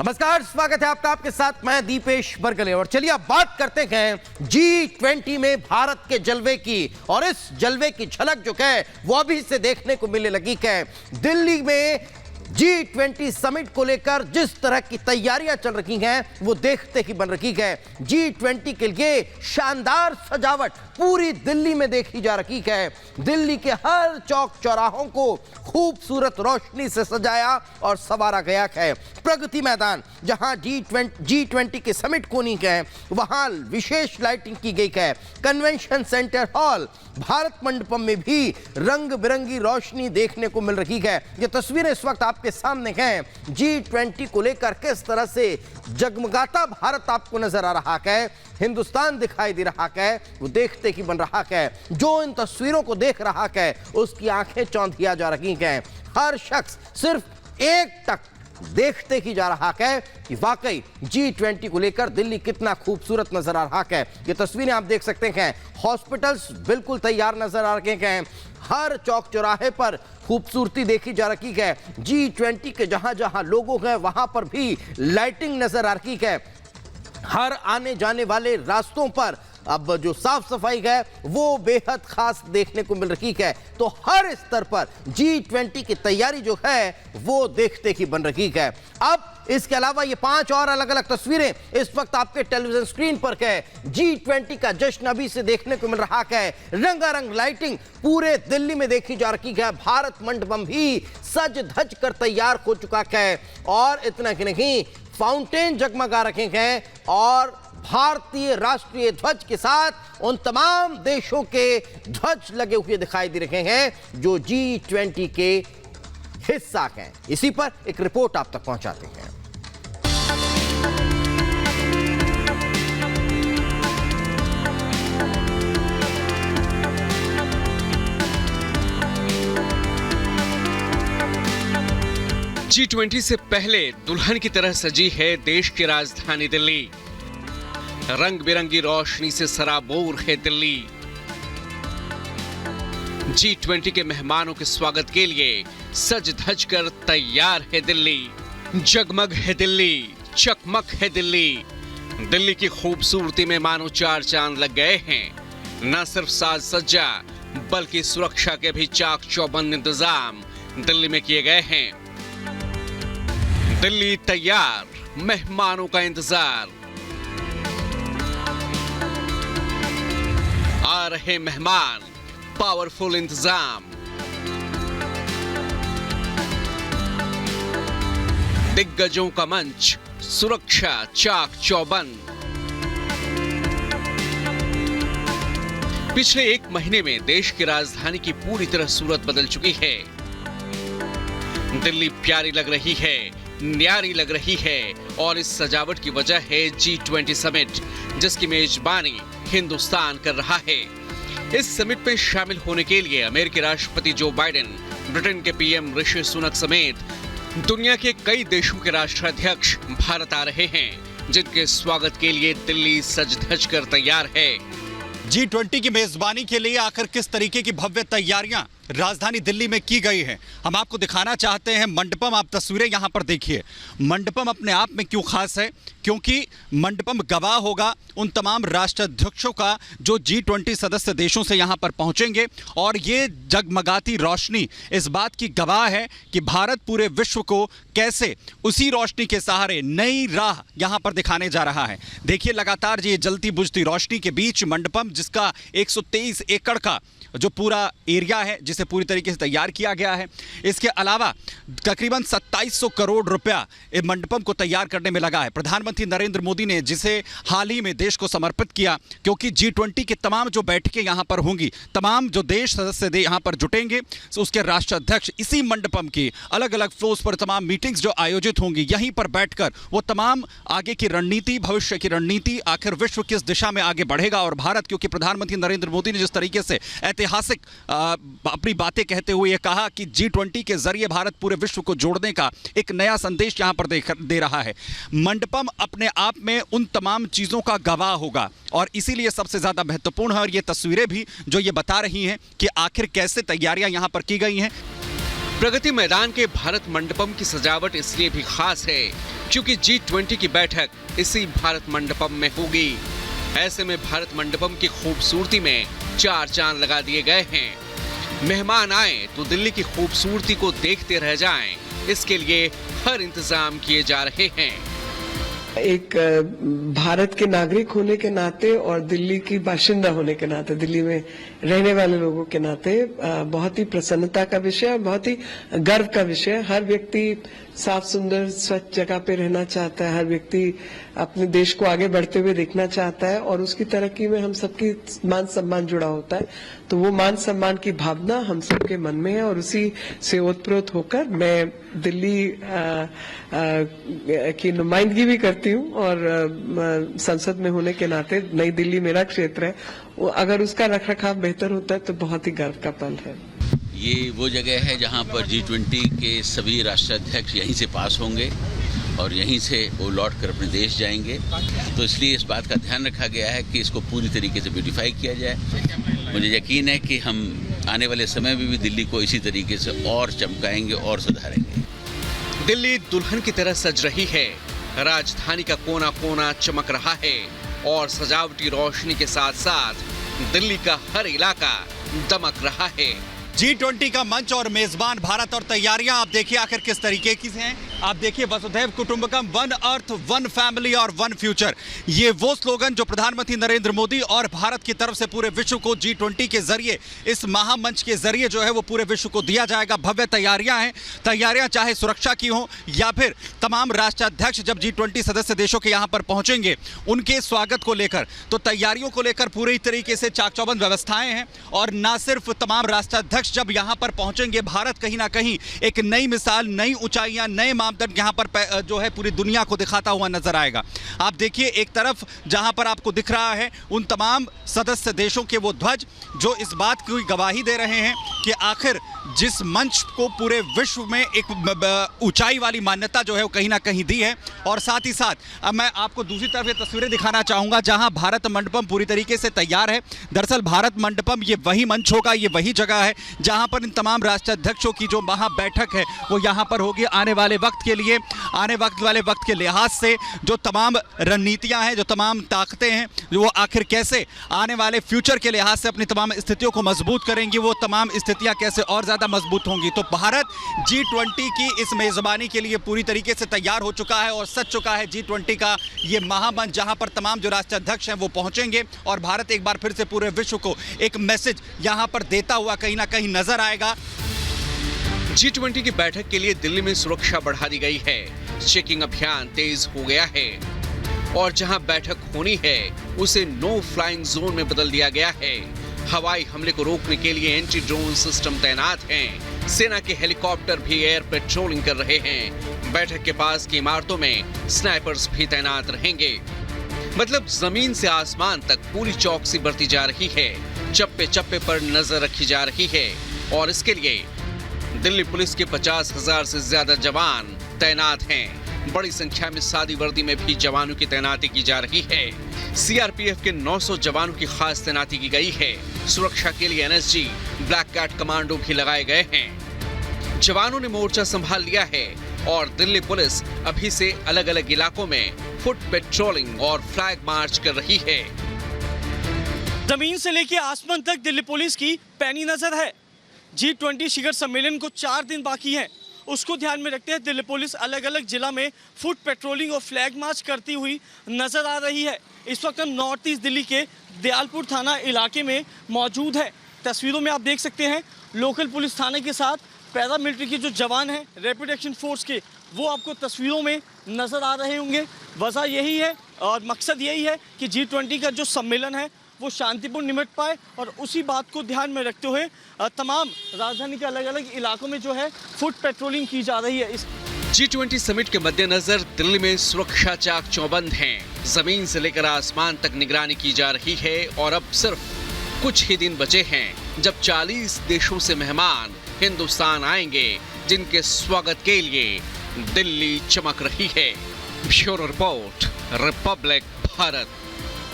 नमस्कार, स्वागत है आपका। आपके साथ मैं दीपेश बरगले। और चलिए अब बात करते हैं G20 में भारत के जलवे की। और इस जलवे की झलक जो है वो अभी से देखने को मिलने लगी है। दिल्ली में G20 समिट को लेकर जिस तरह की तैयारियां चल रही हैं वो देखते ही बन रही है। G20 के लिए शानदार सजावट पूरी दिल्ली में देखी जा रही है। दिल्ली के हर चौक चौराहों को खूबसूरत रोशनी से सजाया और संवारा गया है। प्रगति मैदान जहां G20 के समिट कोनी है वहां विशेष लाइटिंग की गई है। Convention centre hall Bharat Mandapam में भी रंग बिरंगी रोशनी देखने को मिल रही है। ये तस्वीरें इस वक्त आपके सामने हैं। G20 को लेकर किस तरह से जगमगाता भारत आपको नजर आ रहा है, हिंदुस्तान दिखाई दे रहा है, वो देखते ही बन रहा है। जो इन तस्वीरों को देख रहा है उसकी आंखें चौंधिया जा रही हैं। हर शख्स सिर्फ एक टक देखते ही जा रहा है कि वाकई G20 को लेकर दिल्ली कितना खूबसूरत नजर आ रहा है। ये तस्वीरें आप देख सकते हैं। हॉस्पिटल्स बिल्कुल तैयार नजर आ रहे हैं। हर चौक चौराहे पर खूबसूरती देखी जा रही है। G20 के जहां जहां लोगों हैं वहां पर भी लाइटिंग नजर आ रही है। हर आने जाने वाले रास्तों पर अब जो साफ सफाई है वो बेहद खास देखने को मिल रही है। तो हर स्तर पर G20 की तैयारी जो है वो देखते ही बन रही है। अब इसके अलावा ये 5 और अलग अलग तस्वीरें इस वक्त आपके टेलीविजन स्क्रीन पर है। G20 का जश्न अभी से देखने को मिल रहा है। रंगारंग लाइटिंग पूरे दिल्ली में देखी जा रही है। भारत मंडपम भी सज धज कर तैयार हो चुका है। और इतना ही नहीं, फाउंटेन जगमगा रखे हैं और भारतीय राष्ट्रीय ध्वज के साथ उन तमाम देशों के ध्वज लगे हुए दिखाई दे रहे हैं जो G20 के हिस्सा हैं। इसी पर एक रिपोर्ट आप तक पहुंचाते हैं। G20 से पहले दुल्हन की तरह सजी है देश की राजधानी दिल्ली। रंग बिरंगी रोशनी से सराबोर है दिल्ली। G20 के मेहमानों के स्वागत के लिए सज धज कर तैयार है दिल्ली। जगमग है दिल्ली, चकमक है दिल्ली। दिल्ली की खूबसूरती में मानो 4 चांद लग गए हैं। न सिर्फ साज सज्जा बल्कि सुरक्षा के भी चाक चौबंद इंतजाम दिल्ली में किए गए हैं। दिल्ली तैयार, मेहमानों का इंतजार। आ रहे मेहमान, पावरफुल इंतजाम। दिग्गजों का मंच, सुरक्षा चाक चौबंद। पिछले 1 महीने में देश की राजधानी की पूरी तरह सूरत बदल चुकी है। दिल्ली प्यारी लग रही है, न्यारी लग रही है। और इस सजावट की वजह है G20 समिट, जिसकी मेजबानी हिंदुस्तान कर रहा है। इस समिट में शामिल होने के लिए अमेरिकी राष्ट्रपति जो बाइडेन, ब्रिटेन के पीएम ऋषि सुनक समेत दुनिया के कई देशों के राष्ट्राध्यक्ष भारत आ रहे हैं, जिनके स्वागत के लिए दिल्ली सज धज कर तैयार है। G20 की मेजबानी के लिए आखिर किस तरीके की भव्य तैयारियां राजधानी दिल्ली में की गई है, हम आपको दिखाना चाहते हैं। मंडपम, आप तस्वीरें यहां पर देखिए। मंडपम अपने आप में क्यों खास है? क्योंकि मंडपम गवाह होगा उन तमाम राष्ट्राध्यक्षों का जो G20 सदस्य देशों से यहां पर पहुंचेंगे। और ये जगमगाती रोशनी इस बात की गवाह है कि भारत पूरे विश्व को कैसे उसी रोशनी के सहारे नई राह यहां पर दिखाने जा रहा है। देखिए लगातार ये जलती बुझती रोशनी के बीच मंडपम, जिसका 123 एकड़ का जो पूरा एरिया है, जिसे पूरी तरीके से तैयार किया गया है। इसके अलावा तकरीबन 2700 करोड़ रुपया इस मंडपम को तैयार करने में लगा है। प्रधानमंत्री नरेंद्र मोदी ने जिसे हाल ही में देश को समर्पित किया, क्योंकि G20 के तमाम जो बैठकें यहाँ पर होंगी, तमाम जो देश सदस्य यहाँ पर जुटेंगे, उसके राष्ट्राध्यक्ष इसी मंडपम की अलग अलग फ्लोर्स पर तमाम मीटिंग्स जो आयोजित होंगी, यहीं पर बैठकर वो तमाम आगे की रणनीति, भविष्य की रणनीति, आखिर विश्व किस दिशा में आगे बढ़ेगा और भारत, क्योंकि प्रधानमंत्री नरेंद्र मोदी ने जिस तरीके से ऐतिहासिक अपनी बातें कहते हुए ये कहा कि G20 के जरिए भारत पूरे विश्व को जोड़ने का एक नया संदेश यहां पर दे रहा है। मंडपम अपने आप में उन तमाम चीजों का गवाह होगा और इसीलिए सबसे ज्यादा महत्वपूर्ण है। और ये तस्वीरें भी जो ये बता रही हैं कि आखिर कैसे तैयारियां यहां पर की गई हैं। प्रगति मैदान के भारत मंडपम की सजावट इसलिए भी खास है क्योंकि G20 की बैठक इसी भारत मंडपम में होगी। ऐसे में भारत मंडपम की खूबसूरती में 4 चांद लगा दिए गए हैं। मेहमान आए तो दिल्ली की खूबसूरती को देखते रह जाएं, इसके लिए हर इंतजाम किए जा रहे हैं। एक भारत के नागरिक होने के नाते और दिल्ली की बाशिंदा होने के नाते, दिल्ली में रहने वाले लोगों के नाते बहुत ही प्रसन्नता का विषय है, बहुत ही गर्व का विषय है। हर व्यक्ति साफ सुंदर स्वच्छ जगह पे रहना चाहता है, हर व्यक्ति अपने देश को आगे बढ़ते हुए देखना चाहता है और उसकी तरक्की में हम सबकी मान सम्मान जुड़ा होता है। तो वो मान सम्मान की भावना हम सबके मन में है और उसी से ओतप्रोत होकर मैं दिल्ली की नुमाइंदगी भी करती हूँ और संसद में होने के नाते नई दिल्ली मेरा क्षेत्र है, अगर उसका रखरखाव बेहतर होता है तो बहुत ही गर्व का पल है। ये वो जगह है जहाँ पर G20 के सभी राष्ट्राध्यक्ष यहीं से पास होंगे और यहीं से वो लौट कर अपने देश जाएंगे, तो इसलिए इस बात का ध्यान रखा गया है कि इसको पूरी तरीके से ब्यूटिफाई किया जाए। मुझे यकीन है कि हम आने वाले समय में भी दिल्ली को इसी तरीके से और चमकाएंगे और सुधारेंगे। दिल्ली दुल्हन की तरह सज रही है, राजधानी का कोना कोना चमक रहा है और सजावटी रोशनी के साथ साथ दिल्ली का हर इलाका दमक रहा है। G20 का मंच और मेजबान भारत और तैयारियां आप देखिए आखिर किस तरीके की हैं। आप देखिए वसुधैव कुटुंबकम, वन अर्थ, वन फैमिली और वन फ्यूचर, ये वो स्लोगन जो प्रधानमंत्री नरेंद्र मोदी और भारत की तरफ से पूरे विश्व को G20 के जरिए, इस महामंच के जरिए जो है वो पूरे विश्व को दिया जाएगा। भव्य तैयारियां हैं, तैयारियां चाहे सुरक्षा की हो या फिर तमाम राष्ट्राध्यक्ष जब G20 सदस्य देशों के यहाँ पर पहुंचेंगे उनके स्वागत को लेकर, तो तैयारियों को लेकर पूरी तरीके से चाक चौबंद व्यवस्थाएं हैं। और न सिर्फ तमाम राष्ट्राध्यक्ष जब यहां पर पहुंचेंगे, भारत कहीं ना कहीं एक नई मिसाल, नई ऊंचाइयां, नए मापदंड यहां पर जो है पूरी दुनिया को दिखाता हुआ नजर आएगा। आप देखिए एक तरफ जहां पर आपको दिख रहा है उन तमाम सदस्य देशों के वो ध्वज जो इस बात की गवाही दे रहे हैं कि आखिर जिस मंच को पूरे विश्व में एक ऊंचाई वाली मान्यता जो है वो कहीं ना कहीं दी है। और साथ ही साथ अब मैं आपको दूसरी तरफ ये तस्वीरें दिखाना चाहूंगा जहां भारत मंडपम पूरी तरीके से तैयार है। दरअसल भारत मंडपम ये वही मंच होगा, ये वही जगह है जहां पर इन तमाम राष्ट्राध्यक्षों की जो महा बैठक है वो यहां पर होगी। आने वाले वक्त के लिए, आने वाले वक्त के लिहाज से जो तमाम रणनीतियां हैं, जो तमाम ताकतें हैं, वो आखिर कैसे आने वाले फ्यूचर के लिहाज से अपनी तमाम स्थितियों को मजबूत करेंगी, वो तमाम स्थितियां कैसे और ज़्यादा मजबूत होंगी। तो भारत G20 की इस मेज़बानी के लिए पूरी तरीके से तैयार हो चुका है और सज चुका है G20 का ये महामंच जहां पर तमाम जो राष्ट्राध्यक्ष हैं वो पहुंचेंगे और भारत एक बार फिर से पूरे विश्व को एक मैसेज यहां पर देता हुआ कहीं ना कहीं नजर आएगा। G20 की बैठक के लिए दिल्ली में सुरक्षा बढ़ा दी गई है, चेकिंग अभियान तेज हो गया है और जहां बैठक होनी है उसे नो फ्लाइंग जोन में बदल दिया गया है। हवाई हमले को रोकने के लिए एंटी ड्रोन सिस्टम तैनात हैं। सेना के हेलीकॉप्टर भी एयर पेट्रोलिंग कर रहे हैं। बैठक के पास की इमारतों में स्नाइपर्स भी तैनात रहेंगे। मतलब जमीन से आसमान तक पूरी चौकसी बरती जा रही है, चप्पे चप्पे पर नजर रखी जा रही है और इसके लिए दिल्ली पुलिस के 50,000 से ज्यादा जवान तैनात हैं। बड़ी संख्या में सादी वर्दी में भी जवानों की तैनाती की जा रही है। सीआरपीएफ के 900 जवानों की खास तैनाती की गई है। सुरक्षा के लिए एनएसजी, ब्लैक कैट कमांडो भी लगाए गए हैं। जवानों ने मोर्चा संभाल लिया है और दिल्ली पुलिस अभी से अलग अलग इलाकों में फुट पेट्रोलिंग और फ्लैग मार्च कर रही है। जमीन से लेकर आसमान तक दिल्ली पुलिस की पैनी नजर है। G20 शिखर सम्मेलन को 4 दिन बाकी हैं, उसको ध्यान में रखते हुए दिल्ली पुलिस अलग अलग जिला में फुट पेट्रोलिंग और फ्लैग मार्च करती हुई नजर आ रही है। इस वक्त हम नॉर्थ ईस्ट दिल्ली के दयालपुर थाना इलाके में मौजूद है। तस्वीरों में आप देख सकते हैं लोकल पुलिस थाने के साथ पैरामिलिट्री के जो जवान हैं, रैपिड एक्शन फोर्स के, वो आपको तस्वीरों में नजर आ रहे होंगे। वजह यही है और मकसद यही है कि G20 का जो सम्मेलन है वो शांतिपूर्ण निपट पाए और उसी बात को ध्यान में रखते हुए तमाम राजधानी के अलग अलग इलाकों में जो है फुट पेट्रोलिंग की जा रही है। G20 समिट के मद्देनजर दिल्ली में सुरक्षा चाक चौबंद हैं। जमीन से लेकर आसमान तक निगरानी की जा रही है और अब सिर्फ कुछ ही दिन बचे हैं जब 40 देशों से मेहमान हिंदुस्तान आएंगे, जिनके स्वागत के लिए दिल्ली चमक रही है। Bureau report, Republic Bharat.